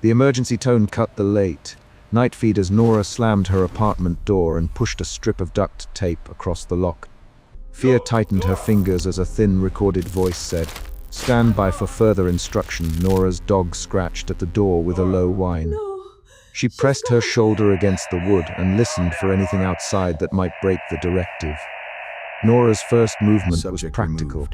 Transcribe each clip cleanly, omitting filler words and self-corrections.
The emergency tone cut the late night feed as Nora slammed her apartment door and pushed a strip of duct tape across the lock. Fear tightened her fingers as a thin recorded voice said, "Stand by for further instruction." Nora's dog scratched at the door with a low whine. She pressed her shoulder against the wood and listened for anything outside that might break the directive. Nora's first movement was practical.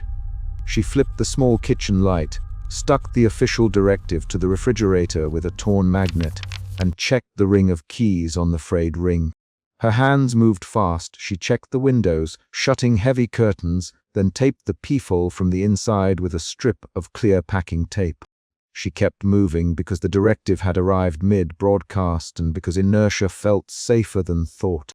She flipped the small kitchen light, stuck the official directive to the refrigerator with a torn magnet, and checked the ring of keys on the frayed ring. Her hands moved fast. She checked the windows, shutting heavy curtains, then taped the peephole from the inside with a strip of clear packing tape. She kept moving because the directive had arrived mid-broadcast and because inertia felt safer than thought.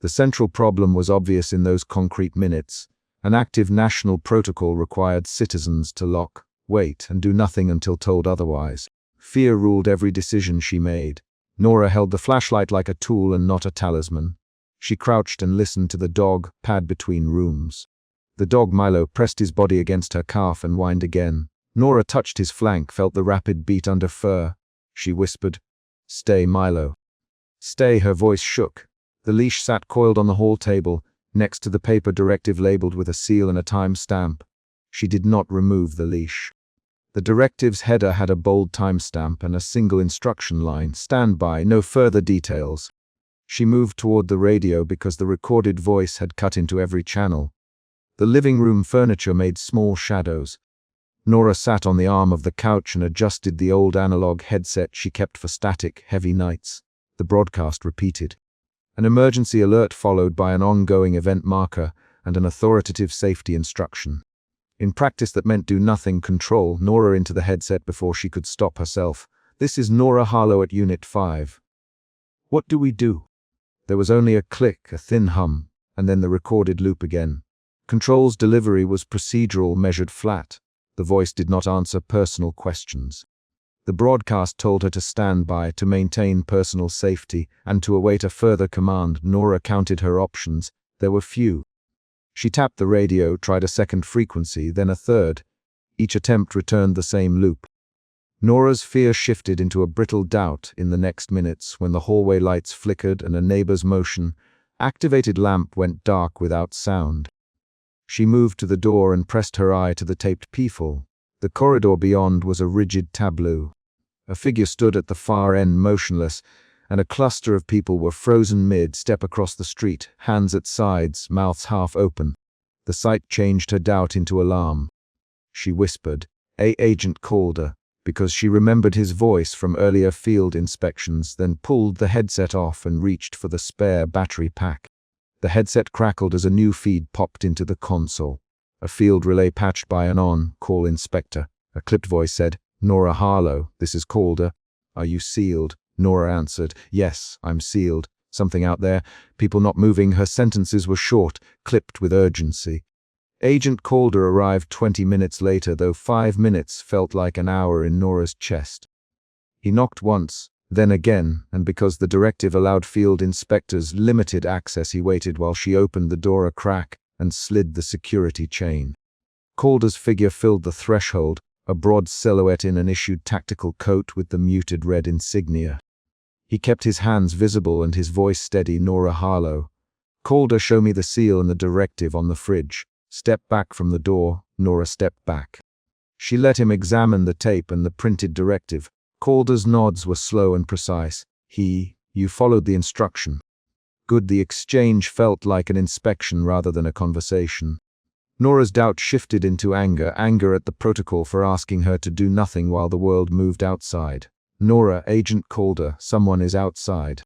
The central problem was obvious in those concrete minutes. An active national protocol required citizens to lock, wait, and do nothing until told otherwise. Fear ruled every decision she made. Nora held the flashlight like a tool and not a talisman. She crouched and listened to the dog pad between rooms. The dog Milo pressed his body against her calf and whined again. Nora touched his flank, felt the rapid beat under fur. She whispered, "Stay, Milo." "Stay," her voice shook. The leash sat coiled on the hall table, next to the paper directive labeled with a seal and a time stamp. She did not remove the leash. The directive's header had a bold timestamp and a single instruction line, "Stand by, no further details." She moved toward the radio because the recorded voice had cut into every channel. The living room furniture made small shadows. Nora sat on the arm of the couch and adjusted the old analog headset she kept for static, heavy nights. The broadcast repeated. An emergency alert followed by an ongoing event marker and an authoritative safety instruction. In practice that meant do nothing, control Nora into the headset before she could stop herself. "This is Nora Harlow at Unit 5. What do we do?" There was only a click, a thin hum, and then the recorded loop again. Control's delivery was procedural, measured flat. The voice did not answer personal questions. The broadcast told her to stand by, to maintain personal safety, and to await a further command. Nora counted her options. There were few. She tapped the radio, tried a second frequency, then a third. Each attempt returned the same loop. Nora's fear shifted into a brittle doubt in the next minutes when the hallway lights flickered and a neighbor's motion-activated lamp went dark without sound. She moved to the door and pressed her eye to the taped peephole. The corridor beyond was a rigid tableau. A figure stood at the far end motionless, and a cluster of people were frozen mid-step across the street, hands at sides, mouths half open. The sight changed her doubt into alarm. She whispered, Agent Calder," because she remembered his voice from earlier field inspections, then pulled the headset off and reached for the spare battery pack. The headset crackled as a new feed popped into the console. A field relay patched by an on-call inspector. A clipped voice said, "Nora Harlow, this is Calder. Are you sealed?" Nora answered, "Yes, I'm sealed. Something out there. People not moving." Her sentences were short, clipped with urgency. Agent Calder arrived 20 minutes later, though 5 minutes felt like an hour in Nora's chest. He knocked once, then again, and because the directive allowed field inspectors limited access, he waited while she opened the door a crack and slid the security chain. Calder's figure filled the threshold, a broad silhouette in an issued tactical coat with the muted red insignia. He kept his hands visible and his voice steady. "Nora Harlow." "Calder, show me the seal and the directive on the fridge." "Step back from the door." Nora stepped back. She let him examine the tape and the printed directive. Calder's nods were slow and precise. "You followed the instruction." "Good." The exchange felt like an inspection rather than a conversation. Nora's doubt shifted into anger at the protocol for asking her to do nothing while the world moved outside. "Nora, Agent Calder, someone is outside.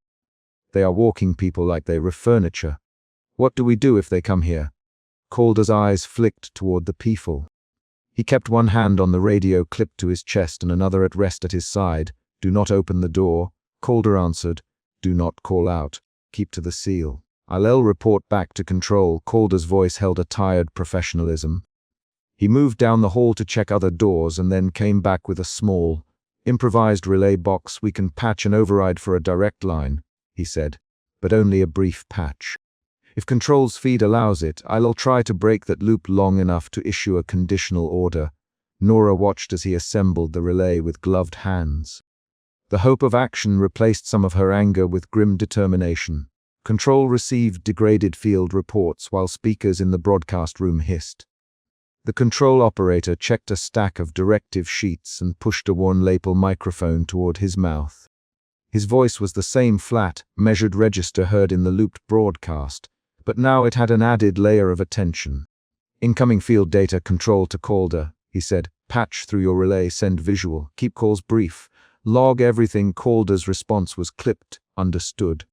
They are walking people like they were furniture. What do we do if they come here?" Calder's eyes flicked toward the peephole. He kept one hand on the radio clipped to his chest and another at rest at his side. "Do not open the door." Calder answered. "Do not call out. Keep to the seal. I'll report back to control." Calder's voice held a tired professionalism. He moved down the hall to check other doors and then came back with a small, improvised relay box. "We can patch and override for a direct line," he said, "but only a brief patch. If control's feed allows it, I'll try to break that loop long enough to issue a conditional order." Nora watched as he assembled the relay with gloved hands. The hope of action replaced some of her anger with grim determination. Control received degraded field reports while speakers in the broadcast room hissed. The control operator checked a stack of directive sheets and pushed a worn lapel microphone toward his mouth. His voice was the same flat, measured register heard in the looped broadcast, but now it had an added layer of attention. "Incoming field data, control to Calder," he said. "Patch through your relay, send visual, keep calls brief. Log everything." Calder's response was clipped, "Understood."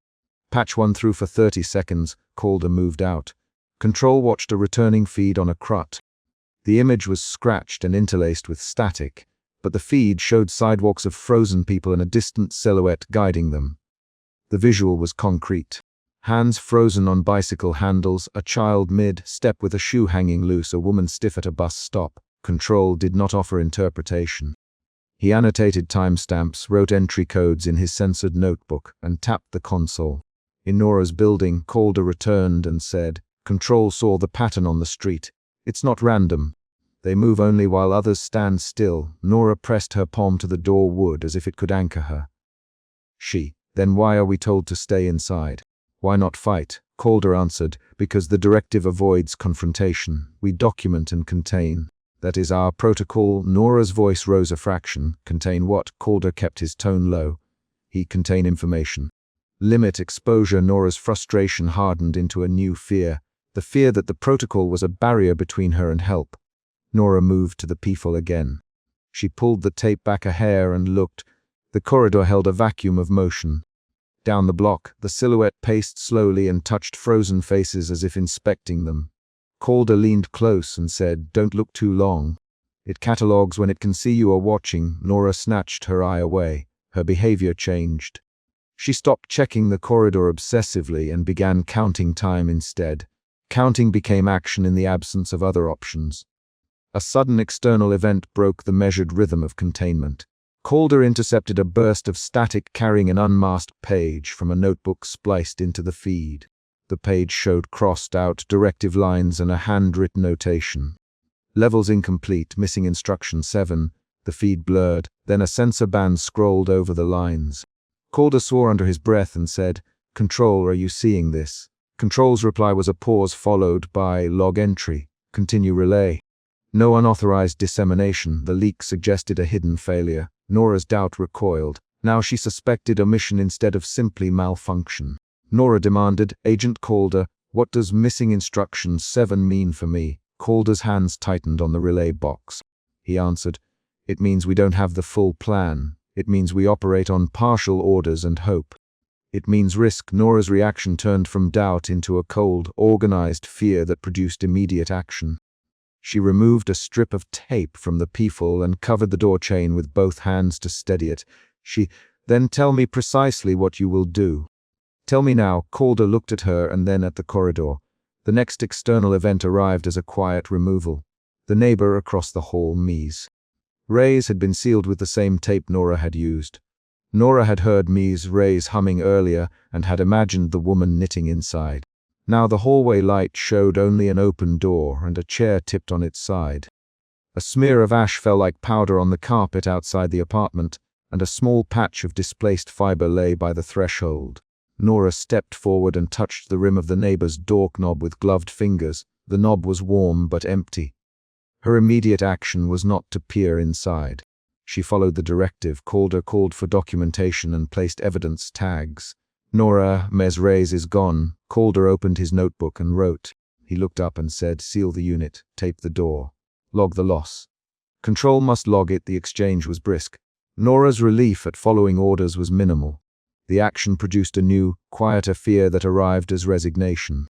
Patch 1 through for 30 seconds, Calder moved out. Control watched a returning feed on a CRUT. The image was scratched and interlaced with static, but the feed showed sidewalks of frozen people and a distant silhouette guiding them. The visual was concrete. Hands frozen on bicycle handles, a child mid-step with a shoe hanging loose, a woman stiff at a bus stop. Control did not offer interpretation. He annotated timestamps, wrote entry codes in his censored notebook, and tapped the console. In Nora's building, Calder returned and said, "Control saw the pattern on the street. It's not random. They move only while others stand still." Nora pressed her palm to the door wood as if it could anchor her. "Then why are we told to stay inside? Why not fight?" Calder answered, "Because the directive avoids confrontation. We document and contain. That is our protocol." Nora's voice rose a fraction. "Contain what?" Calder kept his tone low. "He contain information. Limit exposure." Nora's frustration hardened into a new fear, the fear that the protocol was a barrier between her and help. Nora moved to the peephole again. She pulled the tape back a hair and looked. The corridor held a vacuum of motion. Down the block, the silhouette paced slowly and touched frozen faces as if inspecting them. Calder leaned close and said, "Don't look too long. It catalogues when it can see you are watching." Nora snatched her eye away. Her behavior changed. She stopped checking the corridor obsessively and began counting time instead. Counting became action in the absence of other options. A sudden external event broke the measured rhythm of containment. Calder intercepted a burst of static carrying an unmasked page from a notebook spliced into the feed. The page showed crossed-out directive lines and a handwritten notation. "Levels incomplete, missing instruction 7. The feed blurred, then a sensor band scrolled over the lines. Calder swore under his breath and said, "Control, are you seeing this?" Control's reply was a pause followed by log entry. "Continue relay." No unauthorized dissemination. The leak suggested a hidden failure. Nora's doubt recoiled. Now she suspected omission instead of simply malfunction. Nora demanded, "Agent Calder, what does missing instruction 7 mean for me?" Calder's hands tightened on the relay box. He answered, "It means we don't have the full plan. It means we operate on partial orders and hope. It means risk." Nora's reaction turned from doubt into a cold, organized fear that produced immediate action. She removed a strip of tape from the peephole and covered the door chain with both hands to steady it. "Then tell me precisely what you will do." "Tell me now." Calder looked at her and then at the corridor. The next external event arrived as a quiet removal. The neighbor across the hall, Mies. Ray's had been sealed with the same tape Nora had used. Nora had heard Mies Ray's humming earlier and had imagined the woman knitting inside. Now the hallway light showed only an open door and a chair tipped on its side. A smear of ash fell like powder on the carpet outside the apartment, and a small patch of displaced fiber lay by the threshold. Nora stepped forward and touched the rim of the neighbor's door knob with gloved fingers. The knob was warm but empty. Her immediate action was not to peer inside. She followed the directive. Calder called for documentation and placed evidence tags. "Nora, Ms. Reyes is gone." Calder opened his notebook and wrote. He looked up and said, "Seal the unit, tape the door, log the loss." "Control must log it." The exchange was brisk. Nora's relief at following orders was minimal. The action produced a new, quieter fear that arrived as resignation.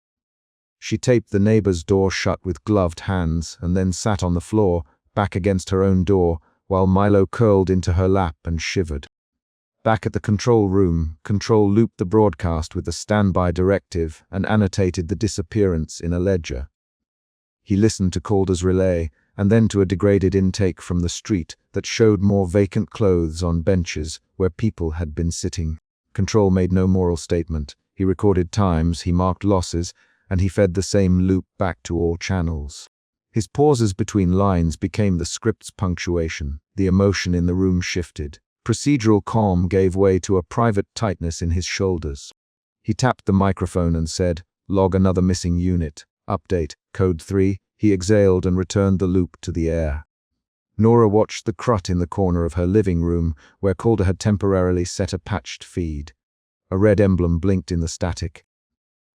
She taped the neighbor's door shut with gloved hands and then sat on the floor, back against her own door, while Milo curled into her lap and shivered. Back at the control room, Control looped the broadcast with the standby directive and annotated the disappearance in a ledger. He listened to Calder's relay and then to a degraded intake from the street that showed more vacant clothes on benches where people had been sitting. Control made no moral statement. He recorded times, he marked losses, and he fed the same loop back to all channels. His pauses between lines became the script's punctuation. The emotion in the room shifted. procedural calm gave way to a private tightness in his shoulders. He tapped the microphone and said, "Log another missing unit. Update, code 3. He exhaled and returned the loop to the air. Nora watched the crut in the corner of her living room, where Calder had temporarily set a patched feed. A red emblem blinked in the static.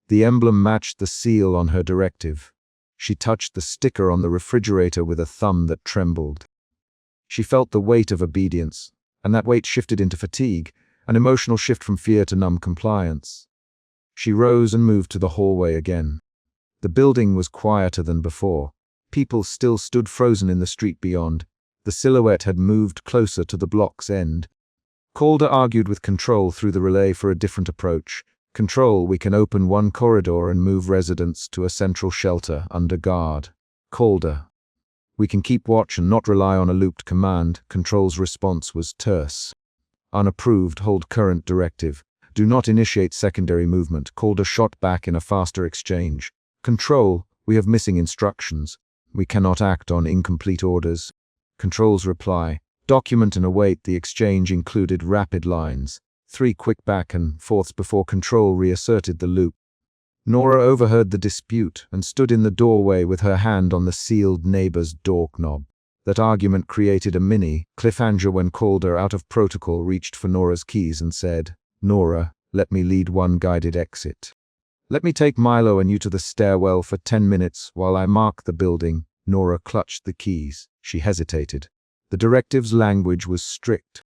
The emblem matched the seal on her directive. She touched the sticker on the refrigerator with a thumb that trembled. She felt the weight of obedience, and that weight shifted into fatigue, an emotional shift from fear to numb compliance. She rose and moved to the hallway again. The building was quieter than before. People still stood frozen in the street beyond. The silhouette had moved closer to the block's end. Calder argued with Control through the relay for a different approach. "Control, we can open one corridor and move residents to a central shelter under guard." Calder, "We can keep watch and not rely on a looped command." Control's response was terse. "Unapproved, hold current directive. Do not initiate secondary movement." Calder shot back in a faster exchange. "Control, we have missing instructions. We cannot act on incomplete orders." Control's reply, "Document and await." The exchange included rapid lines, 3 quick back and forths before Control reasserted the loop. Nora overheard the dispute and stood in the doorway with her hand on the sealed neighbor's door knob. That argument created a mini cliffhanger when Calder, out of protocol, reached for Nora's keys and said, "Nora, let me lead one guided exit. Let me take Milo and you to the stairwell for 10 minutes while I mark the building." Nora clutched the keys. She hesitated. The directive's language was strict.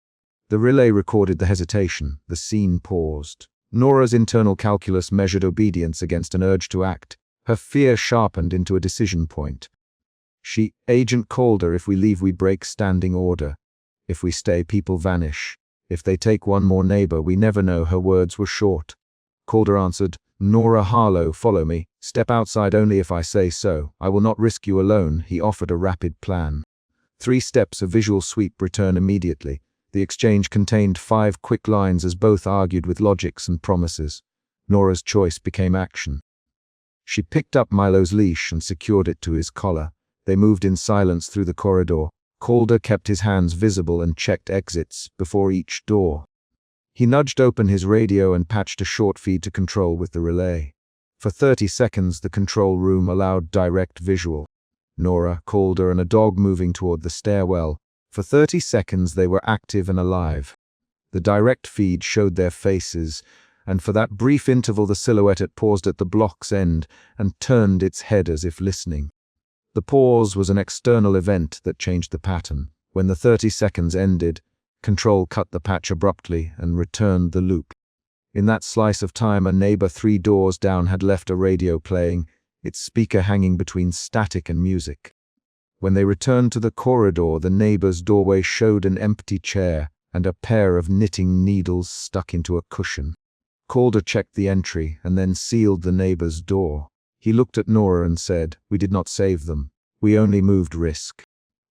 The relay recorded the hesitation. The scene paused. Nora's internal calculus measured obedience against an urge to act. Her fear sharpened into a decision point. Agent Calder, if we leave we break standing order. If we stay, people vanish. If they take one more neighbor, we never know." Her words were short. Calder answered, "Nora Harlow, follow me. Step outside only if I say so. I will not risk you alone." He offered a rapid plan. 3 steps, a visual sweep, return immediately. The exchange contained 5 quick lines as both argued with logics and promises. Nora's choice became action. She picked up Milo's leash and secured it to his collar. They moved in silence through the corridor. Calder kept his hands visible and checked exits before each door. He nudged open his radio and patched a short feed to Control with the relay. For 30 seconds, the control room allowed direct visual. Nora, Calder, and a dog moving toward the stairwell. For 30 seconds, they were active and alive. The direct feed showed their faces, and for that brief interval, the silhouette had paused at the block's end and turned its head as if listening. The pause was an external event that changed the pattern. When the 30 seconds ended, Control cut the patch abruptly and returned the loop. In that slice of time, a neighbor 3 doors down had left a radio playing, its speaker hanging between static and music. When they returned to the corridor, the neighbor's doorway showed an empty chair and a pair of knitting needles stuck into a cushion. Calder checked the entry and then sealed the neighbor's door. He looked at Nora and said, "We did not save them. We only moved risk."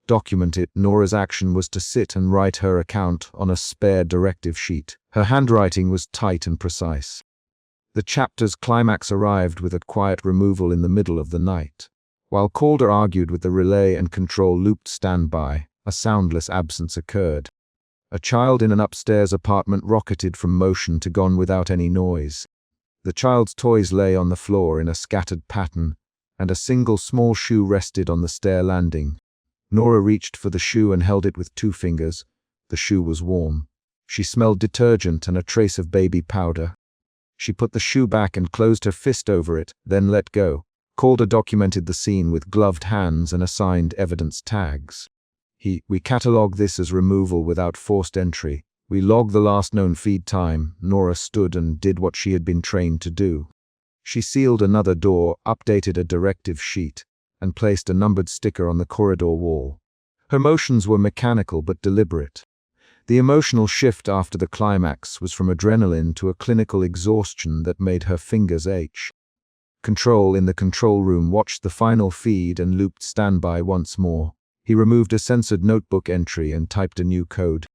Document it. Nora's action was to sit and write her account on a spare directive sheet. Her handwriting was tight and precise. The chapter's climax arrived with a quiet removal in the middle of the night. While Calder argued with the relay and Control looped standby, a soundless absence occurred. A child in an upstairs apartment rocketed from motion to gone without any noise. The child's toys lay on the floor in a scattered pattern, and a single small shoe rested on the stair landing. Nora reached for the shoe and held it with 2 fingers. The shoe was warm. She smelled detergent and a trace of baby powder. She put the shoe back and closed her fist over it, then let go. Calder documented the scene with gloved hands and assigned evidence tags. We catalog this as removal without forced entry. We log the last known feed time." Nora stood and did what she had been trained to do. She sealed another door, updated a directive sheet, and placed a numbered sticker on the corridor wall. Her motions were mechanical but deliberate. The emotional shift after the climax was from adrenaline to a clinical exhaustion that made her fingers ache. Control in the control room watched the final feed and looped standby once more. He removed a censored notebook entry and typed a new code.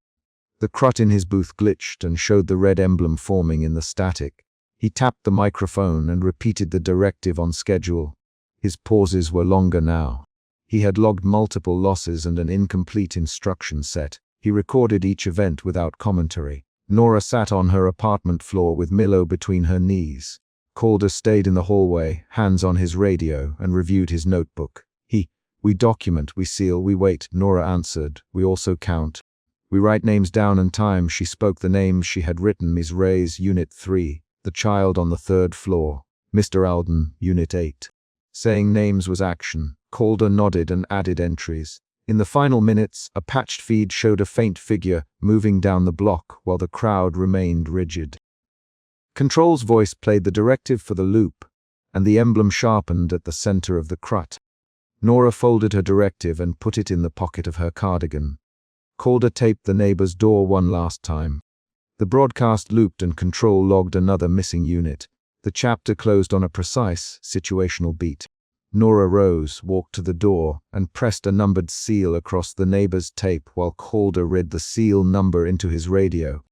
The crut in his booth glitched and showed the red emblem forming in the static. He tapped the microphone and repeated the directive on schedule. His pauses were longer now. He had logged multiple losses and an incomplete instruction set. He recorded each event without commentary. Nora sat on her apartment floor with Milo between her knees. Calder stayed in the hallway, hands on his radio, and reviewed his notebook. We document, we seal, we wait, Nora answered. We also count. We write names down and time. She spoke the names she had written. Ms. Reyes, Unit 3. The child on the 3rd floor. Mr. Alden, Unit 8. Saying names was action. Calder nodded and added entries. In the final minutes, a patched feed showed a faint figure moving down the block while the crowd remained rigid. Control's voice played the directive for the loop, and the emblem sharpened at the center of the crut. Nora folded her directive and put it in the pocket of her cardigan. Calder taped the neighbor's door one last time. The broadcast looped and Control logged another missing unit. The chapter closed on a precise, situational beat. Nora rose, walked to the door, and pressed a numbered seal across the neighbor's tape while Calder read the seal number into his radio.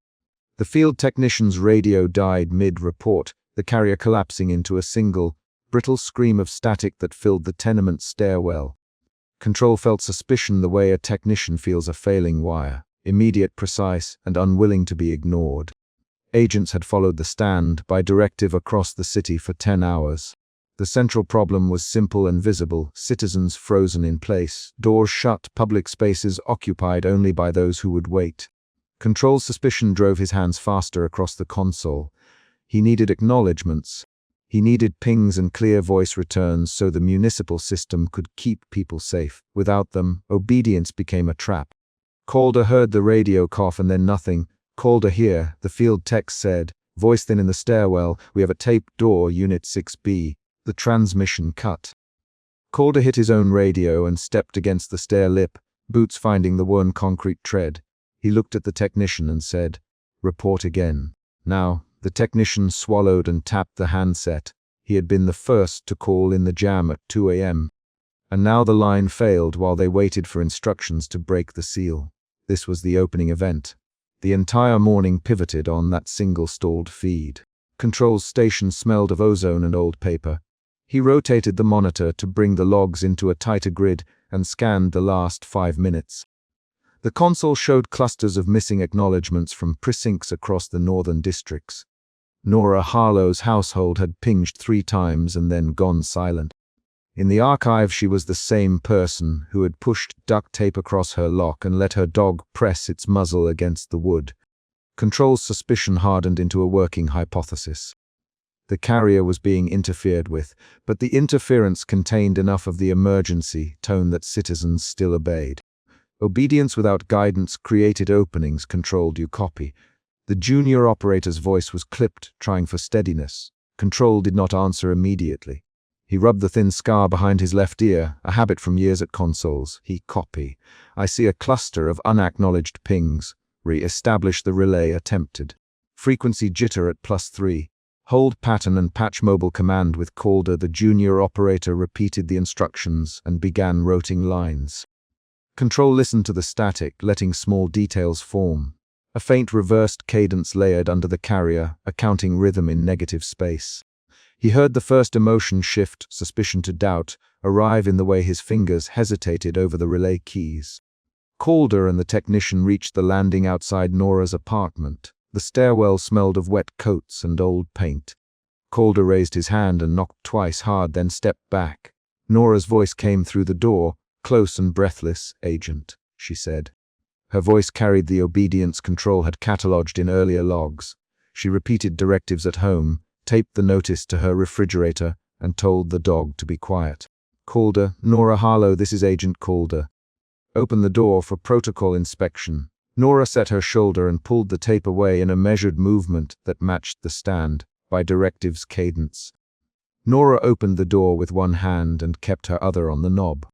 The field technician's radio died mid-report, the carrier collapsing into a single, brittle scream of static that filled the tenement stairwell. Control felt suspicion the way a technician feels a failing wire, immediate, precise, and unwilling to be ignored. Agents had followed the stand by directive across the city for 10 hours. The central problem was simple and visible: citizens frozen in place, doors shut, public spaces occupied only by those who would wait. Control's suspicion drove his hands faster across the console. He needed acknowledgments. He needed pings and clear voice returns so the municipal system could keep people safe. Without them, obedience became a trap. Calder heard the radio cough and then nothing. Calder here, the field tech said, voice thin in the stairwell, we have a taped door, Unit 6B. The transmission cut. Calder hit his own radio and stepped against the stair lip, boots finding the worn concrete tread. He looked at the technician and said, report again. Now, the technician swallowed and tapped the handset. He had been the first to call in the jam at 2 a.m. And now the line failed while they waited for instructions to break the seal. This was the opening event. The entire morning pivoted on that single stalled feed. Control's station smelled of ozone and old paper. He rotated the monitor to bring the logs into a tighter grid and scanned the last 5 minutes. The console showed clusters of missing acknowledgements from precincts across the northern districts. Nora Harlow's household had pinged 3 times and then gone silent. In the archive, she was the same person who had pushed duct tape across her lock and let her dog press its muzzle against the wood. Control's suspicion hardened into a working hypothesis. The carrier was being interfered with, but the interference contained enough of the emergency tone that citizens still obeyed. Obedience without guidance created openings. Controlled you copy. The junior operator's voice was clipped, trying for steadiness. Control did not answer immediately. He rubbed the thin scar behind his left ear, a habit from years at consoles. He copy. I see a cluster of unacknowledged pings. Re-establish the relay attempted. Frequency jitter at +3. Hold pattern and patch mobile command with Calder. The junior operator repeated the instructions and began routing lines. Control listened to the static, letting small details form. A faint reversed cadence layered under the carrier, accounting rhythm in negative space. He heard the first emotion shift, suspicion to doubt, arrive in the way his fingers hesitated over the relay keys. Calder and the technician reached the landing outside Nora's apartment. The stairwell smelled of wet coats and old paint. Calder raised his hand and knocked twice hard, then stepped back. Nora's voice came through the door, close and breathless. Agent, she said. Her voice carried the obedience Control had catalogued in earlier logs. She repeated directives at home, taped the notice to her refrigerator, and told the dog to be quiet. Calder, Nora Harlow, this is Agent Calder. Open the door for protocol inspection. Nora set her shoulder and pulled the tape away in a measured movement that matched the stand, by directive's cadence. Nora opened the door with one hand and kept her other on the knob.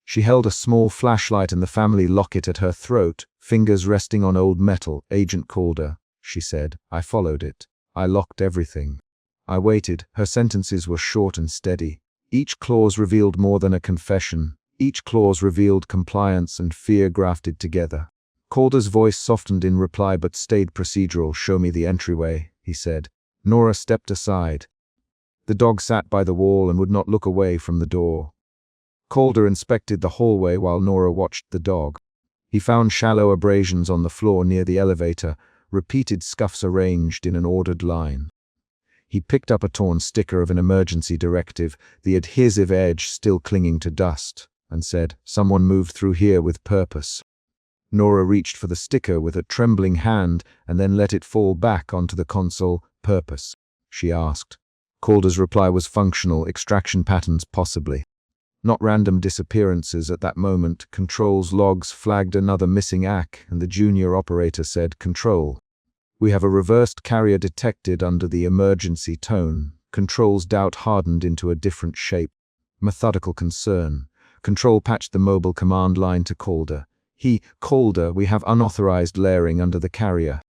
She held a small flashlight and the family locket at her throat, fingers resting on old metal. Agent Calder, she said. I followed it. I locked everything. I waited. Her sentences were short and steady. Each clause revealed more than a confession. Each clause revealed compliance and fear grafted together. Calder's voice softened in reply but stayed procedural. Show me the entryway, he said. Nora stepped aside. The dog sat by the wall and would not look away from the door. Calder inspected the hallway while Nora watched the dog. He found shallow abrasions on the floor near the elevator, repeated scuffs arranged in an ordered line. He picked up a torn sticker of an emergency directive, the adhesive edge still clinging to dust, and said, "Someone moved through here with purpose." Nora reached for the sticker with a trembling hand and then let it fall back onto the console. "Purpose?" she asked. Calder's reply was functional, extraction patterns possibly. Not random disappearances at that moment. Control's logs flagged another missing AC, and the junior operator said, "Control, we have a reversed carrier detected under the emergency tone." Control's doubt hardened into a different shape. Methodical concern. Control patched the mobile command line to Calder. Calder, we have unauthorized layering under the carrier.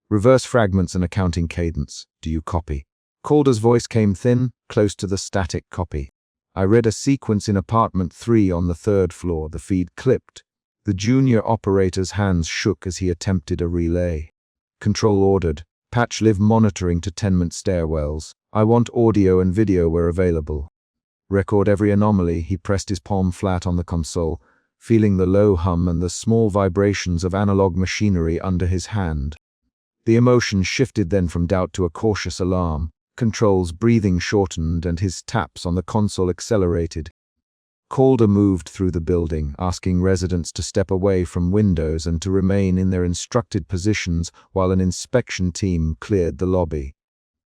Reverse fragments and accounting cadence. Do you copy? Calder's voice came thin, close to the static copy. "I read a sequence in apartment 3 on the 3rd floor." The feed clipped. The junior operator's hands shook as he attempted a relay. Control ordered, "Patch live monitoring to tenement stairwells. I want audio and video where available. Record every anomaly." He pressed his palm flat on the console, feeling the low hum and the small vibrations of analog machinery under his hand. The emotion shifted then from doubt to a cautious alarm. Control's breathing shortened and his taps on the console accelerated. Calder moved through the building, asking residents to step away from windows and to remain in their instructed positions while an inspection team cleared the lobby.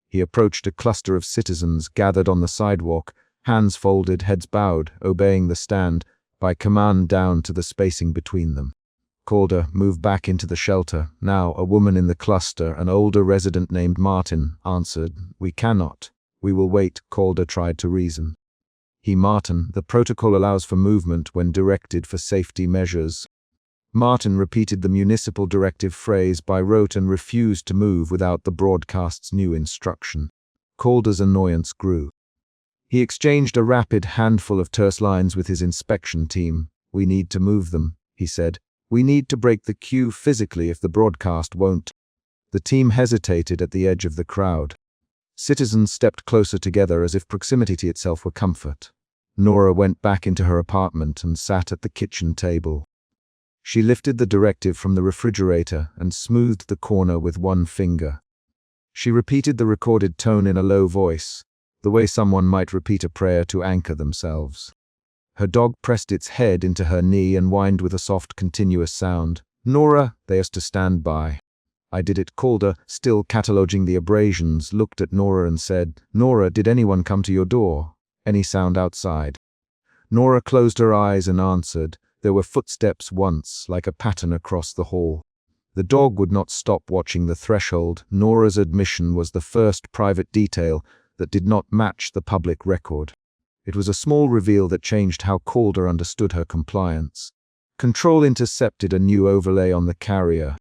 He approached a cluster of citizens gathered on the sidewalk, hands folded, heads bowed, obeying the stand, by command down to the spacing between them. Calder moved back into the shelter. Now a woman in the cluster, an older resident named Martin, answered, "We cannot. We will wait." Calder tried to reason. Martin, the protocol allows for movement when directed for safety measures." Martin repeated the municipal directive phrase by rote and refused to move without the broadcast's new instruction. Calder's annoyance grew. He exchanged a rapid handful of terse lines with his inspection team. "We need to move them," he said. "We need to break the queue physically if the broadcast won't." The team hesitated at the edge of the crowd. Citizens stepped closer together as if proximity itself were comfort. Nora went back into her apartment and sat at the kitchen table. She lifted the directive from the refrigerator and smoothed the corner with one finger. She repeated the recorded tone in a low voice, the way someone might repeat a prayer to anchor themselves. Her dog pressed its head into her knee and whined with a soft, continuous sound. "Nora, they are to stand by." "I did it." Calder, still cataloging the abrasions, looked at Nora and said, "Nora, did anyone come to your door? Any sound outside?" Nora closed her eyes and answered, "There were footsteps once, like a pattern across the hall." The dog would not stop watching the threshold. Nora's admission was the first private detail that did not match the public record. It was a small reveal that changed how Calder understood her compliance. Control intercepted a new overlay on the carrier,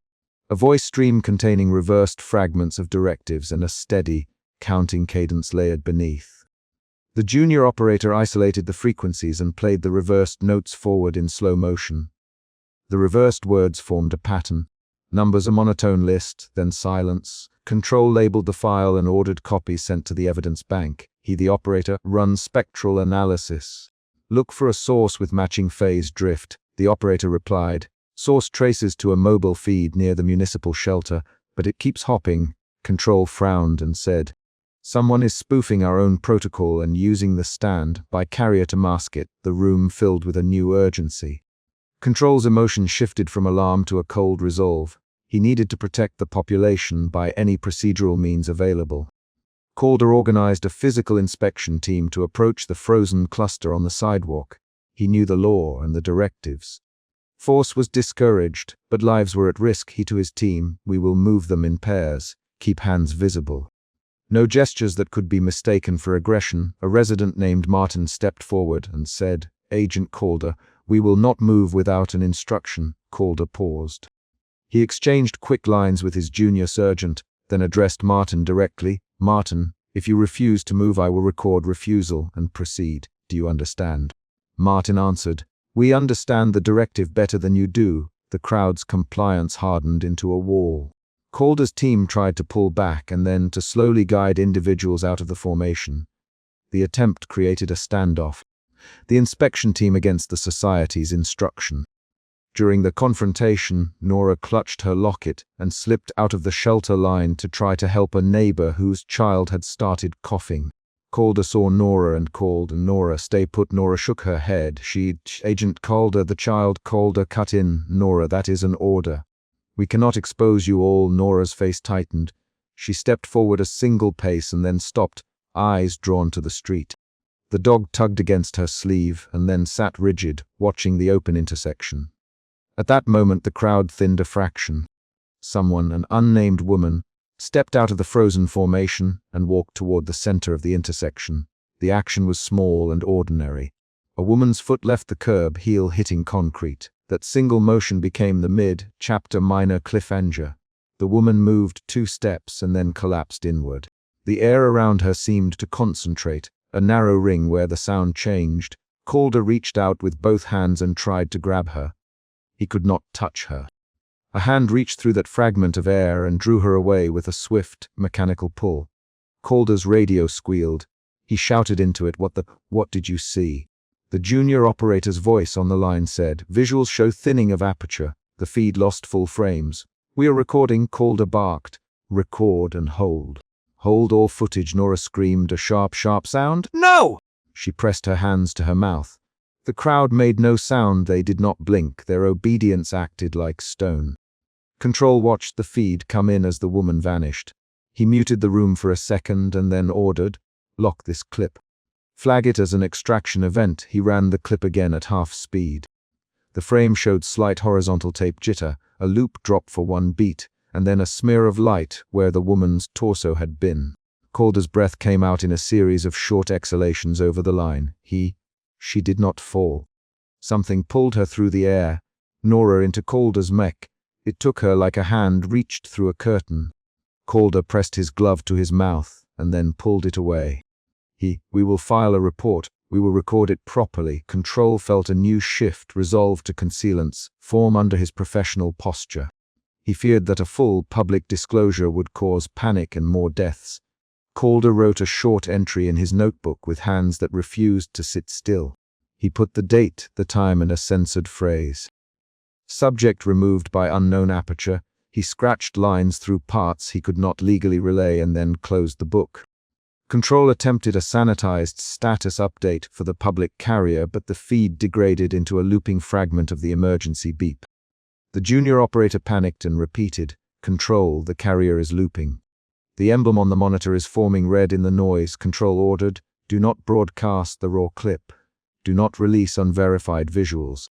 a voice stream containing reversed fragments of directives and a steady, counting cadence layered beneath. The junior operator isolated the frequencies and played the reversed notes forward in slow motion. The reversed words formed a pattern. Numbers a monotone list, then silence. Control labeled the file and ordered copies sent to the evidence bank. The operator, run spectral analysis. Look for a source with matching phase drift. The operator replied, source traces to a mobile feed near the municipal shelter, but it keeps hopping. Control frowned and said, someone is spoofing our own protocol and using the stand by carrier to mask it. The room filled with a new urgency. Control's emotion shifted from alarm to a cold resolve. He needed to protect the population by any procedural means available. Calder organized a physical inspection team to approach the frozen cluster on the sidewalk. He knew the law and the directives. Force was discouraged, but lives were at risk. He to his team, we will move them in pairs, keep hands visible. No gestures that could be mistaken for aggression. A resident named Martin stepped forward and said, Agent Calder, we will not move without an instruction. Calder paused. He exchanged quick lines with his junior sergeant, then addressed Martin directly. Martin, if you refuse to move, I will record refusal and proceed. Do you understand? Martin answered, we understand the directive better than you do. The crowd's compliance hardened into a wall. Calder's team tried to pull back and then to slowly guide individuals out of the formation. The attempt created a standoff. The inspection team against the society's instruction. During the confrontation, Nora clutched her locket and slipped out of the shelter line to try to help a neighbor whose child had started coughing. Calder saw Nora and called, "Nora, stay put." Nora shook her head. Agent Calder, the child. Calder cut in. "Nora, that is an order. We cannot expose you all." Nora's face tightened. She stepped forward a single pace and then stopped, eyes drawn to the street. The dog tugged against her sleeve and then sat rigid, watching the open intersection. At that moment, the crowd thinned a fraction. Someone, an unnamed woman, stepped out of the frozen formation and walked toward the center of the intersection. The action was small and ordinary. A woman's foot left the curb, heel hitting concrete. That single motion became the mid-chapter minor cliffhanger. The woman moved 2 steps and then collapsed inward. The air around her seemed to concentrate, a narrow ring where the sound changed. Calder reached out with both hands and tried to grab her. He could not touch her. A hand reached through that fragment of air and drew her away with a swift, mechanical pull. Calder's radio squealed. He shouted into it, "What did you see?" The junior operator's voice on the line said, "Visuals show thinning of aperture. The feed lost full frames. We are recording." Calder barked, "Record and hold." "Hold all footage," Nora screamed, a sharp sound. "No!" She pressed her hands to her mouth. The crowd made no sound. They did not blink. Their obedience acted like stone. Control watched the feed come in as the woman vanished. He muted the room for a second and then ordered, "Lock this clip. Flag it as an extraction event." He ran the clip again at half speed. The frame showed slight horizontal tape jitter, a loop drop for 1 beat, and then a smear of light where the woman's torso had been. Calder's breath came out in a series of short exhalations over the line. She did not fall. Something pulled her through the air, Nora into Calder's mech. It took her like a hand reached through a curtain. Calder pressed his glove to his mouth and then pulled it away. "We will file a report. We will record it properly." Control felt a new shift, resolve to concealance, form under his professional posture. He feared that a full public disclosure would cause panic and more deaths. Calder wrote a short entry in his notebook with hands that refused to sit still. He put the date, the time, and a censored phrase. Subject removed by unknown aperture. He scratched lines through parts he could not legally relay and then closed the book. Control attempted a sanitized status update for the public carrier, but the feed degraded into a looping fragment of the emergency beep. The junior operator panicked and repeated, "Control, the carrier is looping. The emblem on the monitor is forming red in the noise." Control ordered, "Do not broadcast the raw clip. Do not release unverified visuals.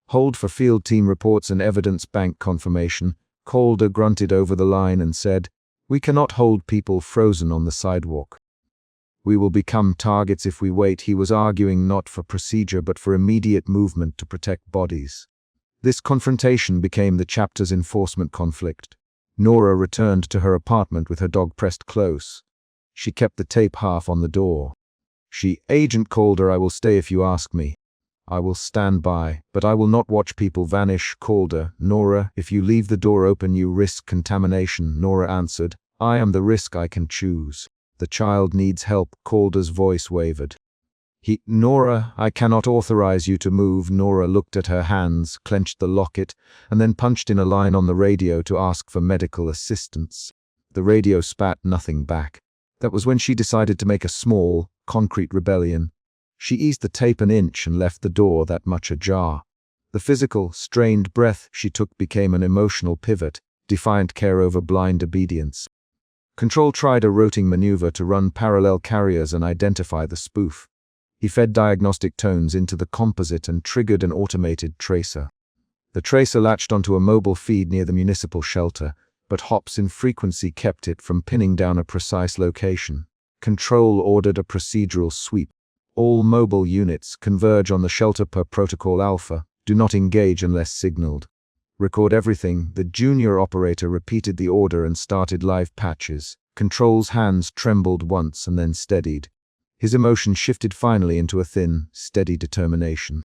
Hold for field team reports and evidence bank confirmation." Calder grunted over the line and said, "We cannot hold people frozen on the sidewalk. We will become targets if we wait." He was arguing not for procedure but for immediate movement to protect bodies. This confrontation became the chapter's enforcement conflict. Nora returned to her apartment with her dog pressed close. She kept the tape half on the door. "Agent Calder, I will stay if you ask me. I will stand by, but I will not watch people vanish." Calder, "Nora, if you leave the door open you risk contamination." Nora answered, "I am the risk I can choose. The child needs help." Calder's voice wavered. "Nora, I cannot authorize you to move." Nora looked at her hands, clenched the locket, and then punched in a line on the radio to ask for medical assistance. The radio spat nothing back. That was when she decided to make a small, concrete rebellion. She eased the tape an inch and left the door that much ajar. The physical, strained breath she took became an emotional pivot, defiant care over blind obedience. Control tried a roting maneuver to run parallel carriers and identify the spoof. He fed diagnostic tones into the composite and triggered an automated tracer. The tracer latched onto a mobile feed near the municipal shelter, but hops in frequency kept it from pinning down a precise location. Control ordered a procedural sweep. "All mobile units converge on the shelter per Protocol Alpha. Do not engage unless signaled. Record everything." The junior operator repeated the order and started live patches. Control's hands trembled once and then steadied. His emotion shifted finally into a thin, steady determination.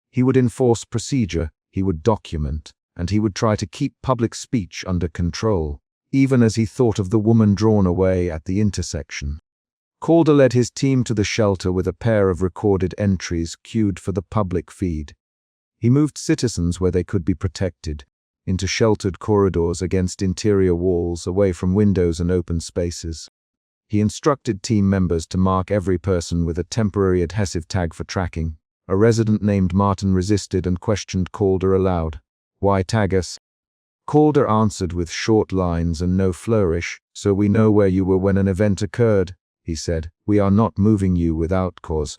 He would enforce procedure, he would document, and he would try to keep public speech under control, even as he thought of the woman drawn away at the intersection. Calder led his team to the shelter with a pair of recorded entries queued for the public feed. He moved citizens where they could be protected, into sheltered corridors against interior walls, away from windows and open spaces. He instructed team members to mark every person with a temporary adhesive tag for tracking. A resident named Martin resisted and questioned Calder aloud. "Why tag us?" Calder answered with short lines and no flourish. "So we know where you were when an event occurred," he said. "We are not moving you without cause.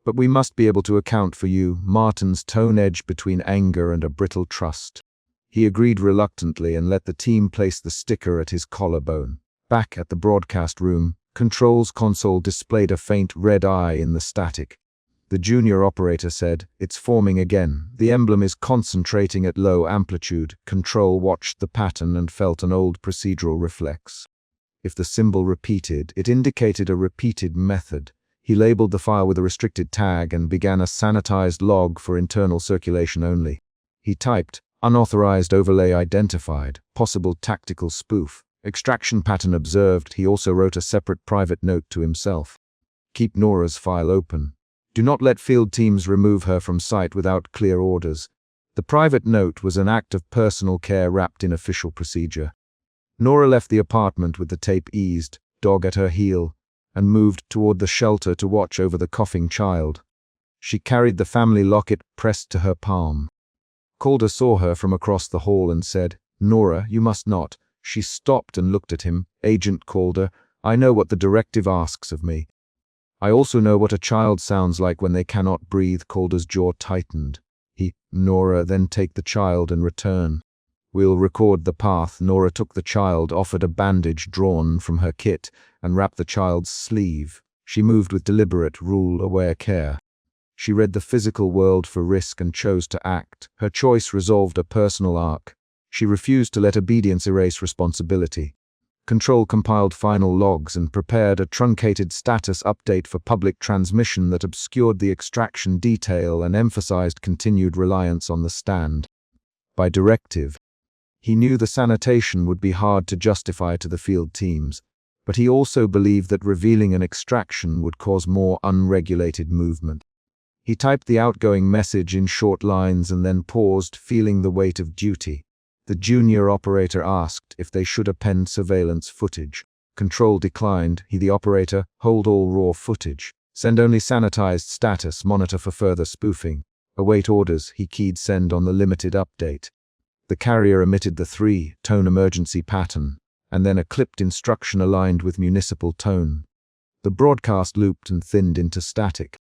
But we must be able to account for you." Martin's tone edged between anger and a brittle trust. He agreed reluctantly and let the team place the sticker at his collarbone. Back at the broadcast room, Control's console displayed a faint red eye in the static. The junior operator said, "It's forming again. The emblem is concentrating at low amplitude." Control watched the pattern and felt an old procedural reflex. If the symbol repeated, it indicated a repeated method. He labeled the file with a restricted tag and began a sanitized log for internal circulation only. He typed, "Unauthorized overlay identified, possible tactical spoof, extraction pattern observed." He also wrote a separate private note to himself. "Keep Nora's file open. Do not let field teams remove her from site without clear orders." The private note was an act of personal care wrapped in official procedure. Nora left the apartment with the tape eased, dog at her heel, and moved toward the shelter to watch over the coughing child. She carried the family locket pressed to her palm. Calder saw her from across the hall and said, "Nora, you must not." She stopped and looked at him. "Agent Calder, I know what the directive asks of me. I also know what a child sounds like when they cannot breathe." Calder's jaw tightened. "Nora, then take the child and return. We'll record the path." Nora took the child, offered a bandage drawn from her kit, and wrapped the child's sleeve. She moved with deliberate, rule-aware care. She read the physical world for risk and chose to act. Her choice resolved a personal arc. She refused to let obedience erase responsibility. Control compiled final logs and prepared a truncated status update for public transmission that obscured the extraction detail and emphasized continued reliance on the stand. By directive, he knew the sanitation would be hard to justify to the field teams, but he also believed that revealing an extraction would cause more unregulated movement. He typed the outgoing message in short lines and then paused, feeling the weight of duty. The junior operator asked if they should append surveillance footage. Control declined. The operator, "Hold all raw footage. Send only sanitized status. Monitor for further spoofing. Await orders." He keyed send on the limited update. The carrier emitted the 3-tone emergency pattern, and then a clipped instruction aligned with municipal tone. The broadcast looped and thinned into static.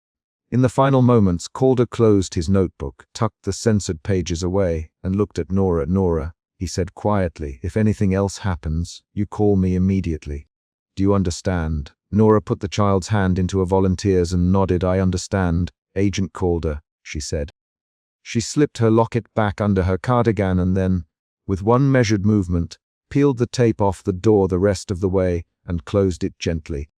In the final moments, Calder closed his notebook, tucked the censored pages away, and looked at Nora. "Nora," he said quietly, "if anything else happens, you call me immediately. Do you understand?" Nora put the child's hand into a volunteer's and nodded. "I understand, Agent Calder," she said. She slipped her locket back under her cardigan and then, with one measured movement, peeled the tape off the door the rest of the way and closed it gently,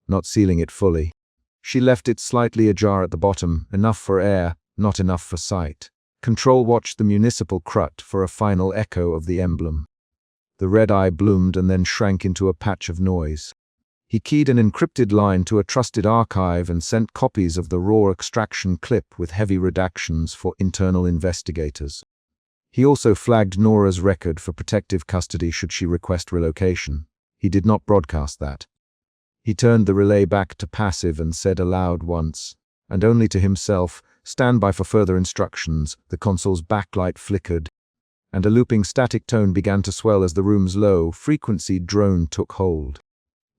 not sealing it fully. She left it slightly ajar at the bottom, enough for air, not enough for sight. Control watched the municipal crut for a final echo of the emblem. The red eye bloomed and then shrank into a patch of noise. He keyed an encrypted line to a trusted archive and sent copies of the raw extraction clip with heavy redactions for internal investigators. He also flagged Nora's record for protective custody should she request relocation. He did not broadcast that. He turned the relay back to passive and said aloud once, and only to himself, "Stand by for further instructions." The console's backlight flickered, and a looping static tone began to swell as the room's low-frequency drone took hold.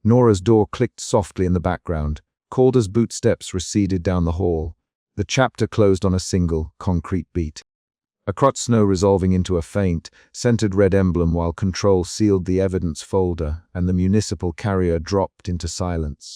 Nora's door clicked softly in the background. Calder's bootsteps receded down the hall. The chapter closed on a single, concrete beat. A crot snow resolving into a faint, scented red emblem while Control sealed the evidence folder and the municipal carrier dropped into silence.